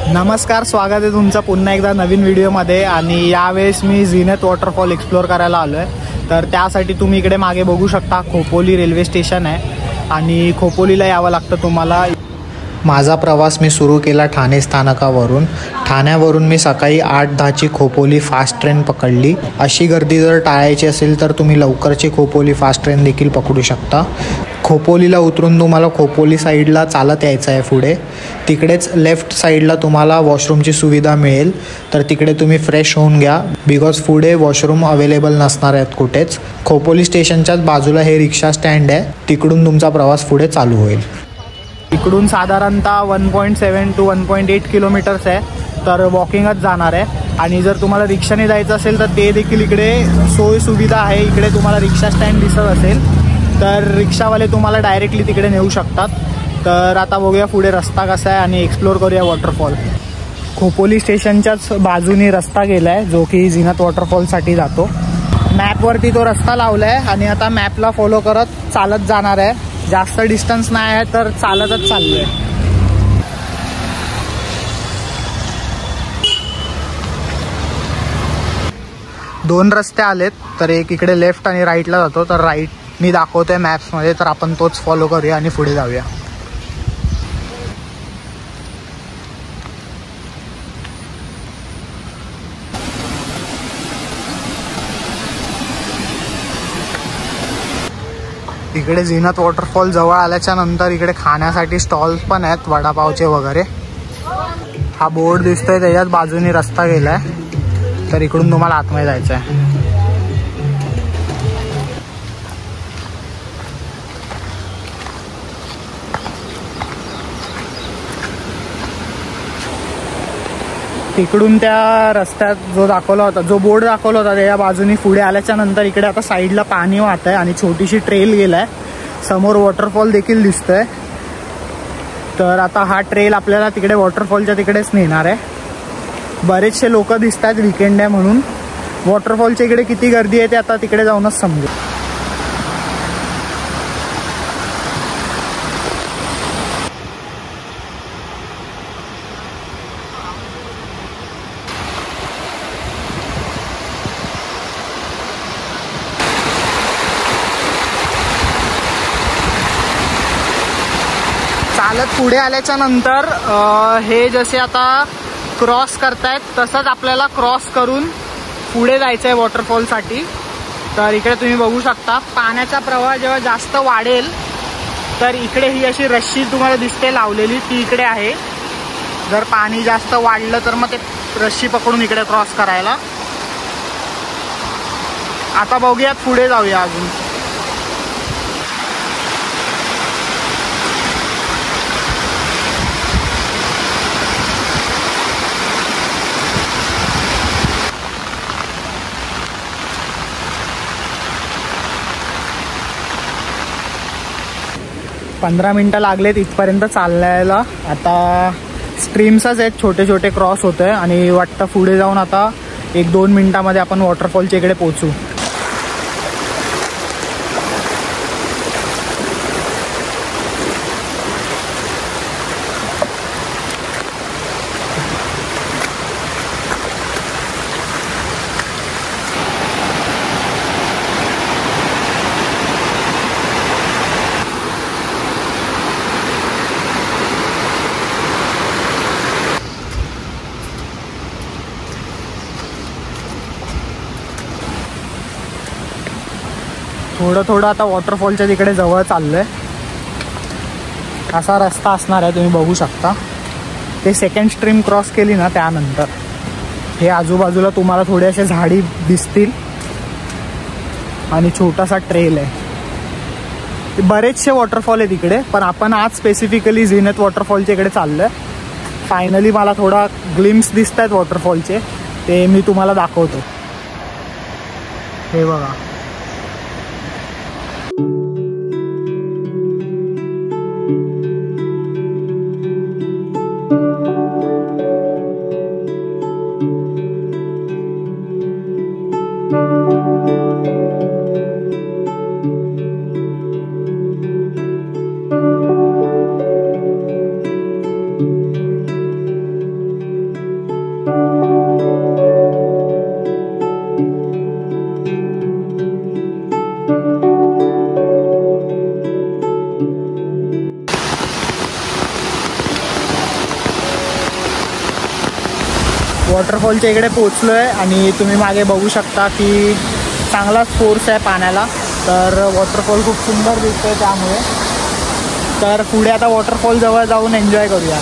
नमस्कार, स्वागत आहे तुमचं पुन्हा एकदा नवीन व्हिडिओमध्ये। आणि यावेळेस मी झीनत वॉटरफॉल एक्सप्लोर करायला आलो आहे। तर त्यासाठी तुम्ही इकडे मागे बघू शकता खोपोली रेल्वे स्टेशन आहे आणि खोपोलीला यावं लागतं तुम्हाला। माझा प्रवास मी सुरू केला ठाणे स्थानकावरून। ठाण्यावरून मी सकाळी 8:10ची खोपोली फास्ट ट्रेन पकडली। अशी गर्दी जर टाळायची असेल तर तुम्ही लवकरची खोपोली फास्ट ट्रेन देखील पकडू शकता। खोपोलीला उतरून तुम्हाला खोपोली साईडला चालत यायचं आहे पुढे। तिकडेच लेफ्ट साईडला तुम्हाला वॉशरूमची सुविधा मिळेल, तर तिकडे तुम्ही फ्रेश होऊन घ्या बिकॉज पुढे वॉशरूम अवेलेबल नसणार आहेत कुठेच। खोपोली स्टेशनच्याच बाजूला हे रिक्षा स्टँड आहे, तिकडून तुमचा प्रवास पुढे चालू होईल। इकडून साधारणतः 1.7 to 1.8 किलोमीटर्स आहे, तर वॉकिंगच जाणार आहे। आणि जर तुम्हाला रिक्षाने जायचं असेल तर ते देखील इकडे सोय सुविधा आहे। इकडे तुम्हाला रिक्षा स्टँड दिसत असेल तर रिक्षावाले तुम्हाला डायरेक्टली तिकडे नेऊ शकतात। तर आता बघूया पुढे रस्ता कसा आहे आणि एक्सप्लोर करूया वॉटरफॉल। खोपोली स्टेशनच्याच बाजूनी रस्ता गेला आहे जो की झीनत वॉटरफॉलसाठी जातो। मॅपवरती तो रस्ता लावला आहे आणि आता मॅपला फॉलो करत चालत जाणार आहे। जास्त डिस्टन्स नाही आहे तर चालतच चाललोय। दोन रस्ते आलेत, तर एक इकडे लेफ्ट आणि राईटला जातो, तर राईट मी दाखवतोय मॅप्समध्ये, तर आपण तोच फॉलो करूया आणि पुढे जाऊया। इकडे झीनत वॉटरफॉल जवळ आल्याच्या नंतर इकडे खाण्यासाठी स्टॉल्स पण आहेत, वडापावचे वगैरे। हा बोर्ड दिसतोय त्याच्याच बाजूनी रस्ता गेलाय, तर इकडून तुम्हाला आतमध्ये जायचं आहे। इकडून त्या रस्त्यात जो दाखवला होता, जो बोर्ड दाखवला होता त्या बाजूनी पुढे आल्याच्या नंतर इकडे आता साईडला पाणी वाहत आहे आणि छोटीशी ट्रेल गेलाय। समोर वॉटरफॉल देखील दिसतोय, तर आता हा ट्रेल आपल्याला तिकडे वॉटरफॉलच्या तिकडेच नेणार आहे। बरेचसे लोक दिसत आहेत, वीकेंड आहे म्हणून। वॉटरफॉलच्या इकडे किती गर्दी आहे ते आता तिकडे जाऊनच समजेल। चालत पुढे आल्याच्या नंतर हे जसे आता क्रॉस करतायत तसंच आपल्याला क्रॉस करून पुढे जायचं आहे वॉटरफॉलसाठी। तर इकडे तुम्ही बघू शकता पाण्याचा प्रवाह जेव्हा जास्त वाढेल तर इकडे ही अशी रस्सी तुम्हाला दिसते लावलेली, ती इकडे आहे। जर पाणी जास्त वाढलं तर मग ते रस्सी पकडून इकडे क्रॉस करायला। आता बघूयात पुढे जाऊया अजून। पंधरा मिनटं लागलेत इथपर्यंत चालल्याला। आता स्ट्रीम्सच आहेत, छोटे छोटे क्रॉस होत आहे आणि वाटतं पुढे जाऊन आता 1-2 मिनटामध्ये आपण वॉटरफॉलच्या इकडे पोहोचू। थोडं थोडं आता वॉटरफॉलच्या तिकडे जवळ चाललोय। असा रस्ता असणार आहे, तुम्ही बघू शकता। ते सेकंड स्ट्रीम क्रॉस केली ना त्यानंतर हे आजूबाजूला तुम्हाला थोडे असे झाडी दिसतील आणि छोटासा ट्रेल आहे। बरेचसे वॉटरफॉल आहेत इकडे, पण आपण आज स्पेसिफिकली झीनत वॉटरफॉलच्या इकडे चाललोय। फायनली मला थोडा ग्लिम्स दिसत आहेत वॉटरफॉलचे, ते मी तुम्हाला दाखवतो। हे बघा, वॉटरफॉलच्या इकडे पोचलो आहे आणि तुम्ही मागे बघू शकता की चांगलाच फोर्स आहे पाण्याला. तर वॉटरफॉल खूप सुंदर दिसतोय त्यामुळे. तर पुढे आता वॉटरफॉल जवळ जाऊन एन्जॉय करूया.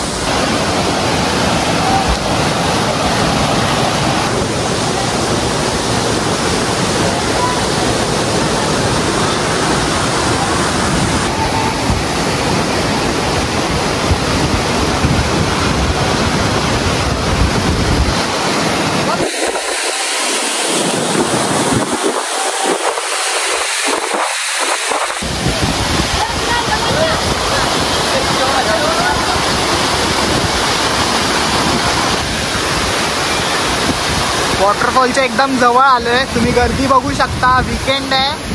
वॉटरफॉलच्या एकदम जवळ आलो आहे. तुम्ही गर्दी बघू शकता. वीकेंड आहे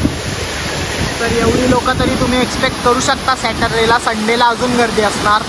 तर एवढी लोक तरी तुम्ही एक्सपेक्ट करू शकता. सॅटर्डेला संडेला अजून गर्दी असणार.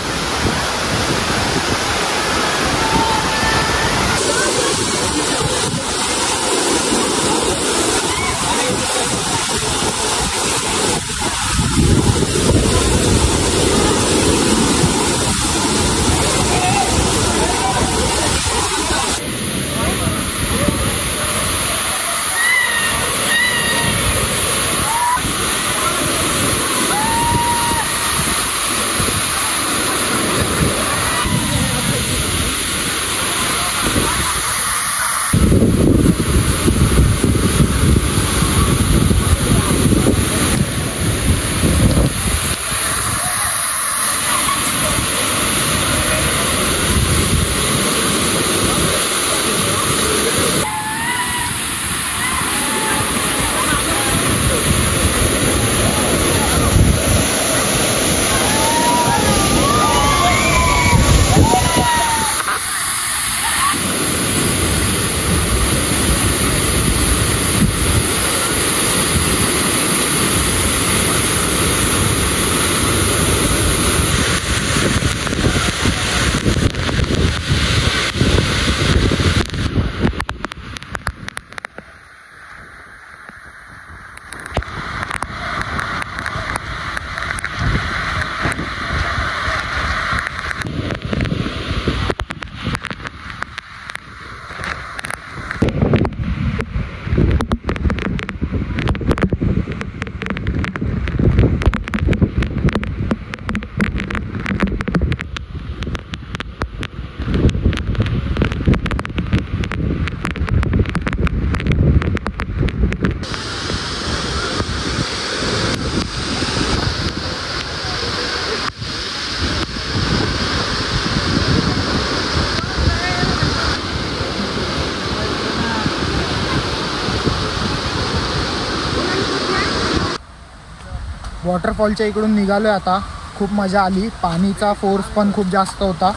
वॉटरफॉलच्या इकडून निघालो आहे आता. खूप मजा आली. पाणीचा फोर्स पण खूप जास्त होता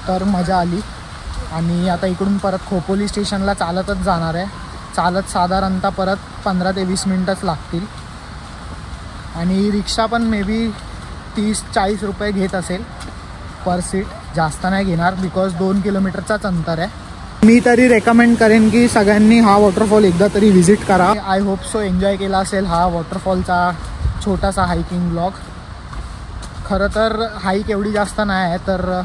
तर मजा आली. आणि आता इकडून परत खोपोली स्टेशनला चालतच जाणार आहे. चालत साधारणतः परत 15 ते 20 मिनटंच लागतील. आणि रिक्षा पण मे बी 30-40 रुपये घेत असेल पर सीट. जास्त नाही घेणार बिकॉज 2 किलोमीटरचाच अंतर आहे. मी तरी रेकमेंड करेन की सगळ्यांनी हा वॉटरफॉल एकदा तरी व्हिजिट करा. आय होप सो एन्जॉय केला असेल हा वॉटरफॉलचा छोटासा हायकिंग ब्लॉग. खरं तर हाईक एवढी जास्त नाही आहे तर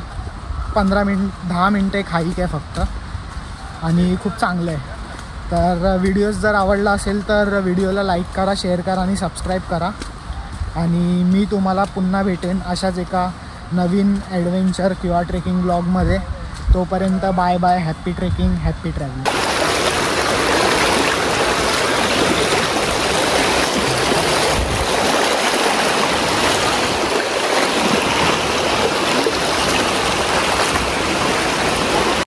10 मिनटं एक हाईक आहे फक्त आणि खूप चांगलं आहे. तर व्हिडिओज जर आवडला असेल तर व्हिडिओला लाईक करा, शेअर करा आणि सबस्क्राईब करा. आणि मी तुम्हाला पुन्हा भेटेन अशाच एका नवीन ॲडव्हेंचर किंवा ट्रेकिंग ब्लॉगमध्ये. तोपर्यंत bye bye. Happy trekking, happy travelling.